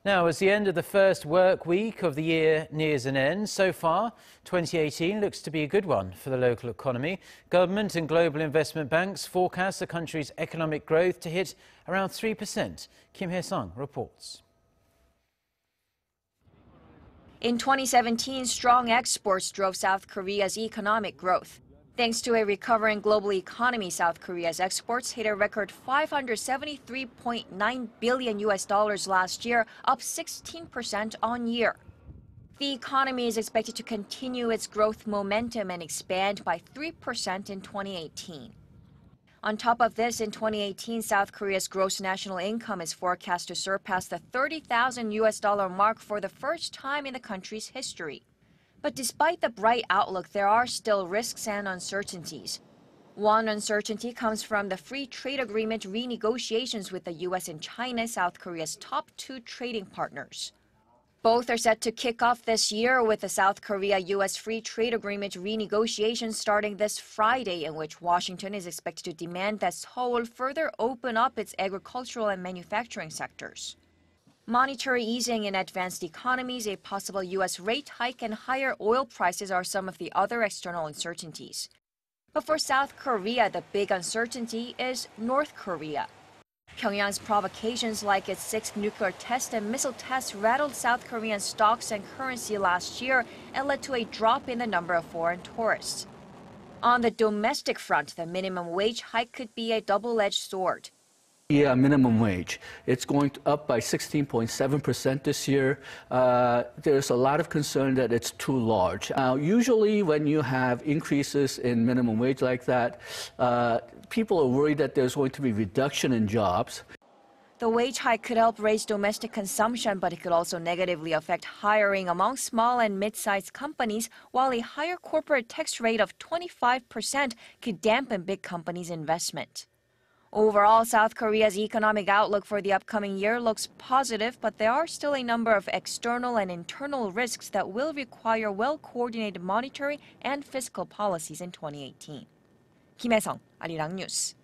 Now, as the end of the first work week of the year nears an end, so far, 2018 looks to be a good one for the local economy. Government and global investment banks forecast the country's economic growth to hit around 3%. Kim Hyesung reports. In 2017, strong exports drove South Korea's economic growth. Thanks to a recovering global economy, South Korea's exports hit a record $573.9 billion last year, up 16% on year. The economy is expected to continue its growth momentum and expand by 3% in 2018. On top of this, in 2018, South Korea's gross national income is forecast to surpass the $30,000 mark for the first time in the country's history. But despite the bright outlook, there are still risks and uncertainties. One uncertainty comes from the free trade agreement renegotiations with the U.S. and China, South Korea's top two trading partners. Both are set to kick off this year, with the South Korea-U.S. free trade agreement renegotiations starting this Friday, in which Washington is expected to demand that Seoul further open up its agricultural and manufacturing sectors. Monetary easing in advanced economies, a possible U.S. rate hike, and higher oil prices are some of the other external uncertainties. But for South Korea, the big uncertainty is North Korea. Pyongyang's provocations, like its sixth nuclear test and missile tests, rattled South Korean stocks and currency last year and led to a drop in the number of foreign tourists. On the domestic front, the minimum wage hike could be a double-edged sword. Yeah, minimum wage. It's going up by 16.7% this year. There's a lot of concern that it's too large. Usually when you have increases in minimum wage like that, people are worried that there's going to be reduction in jobs. The wage hike could help raise domestic consumption, but it could also negatively affect hiring among small and mid-sized companies, while a higher corporate tax rate of 25% could dampen big companies' investment. Overall, South Korea's economic outlook for the upcoming year looks positive, but there are still a number of external and internal risks that will require well-coordinated monetary and fiscal policies in 2018. Kim Hyesung, Arirang News.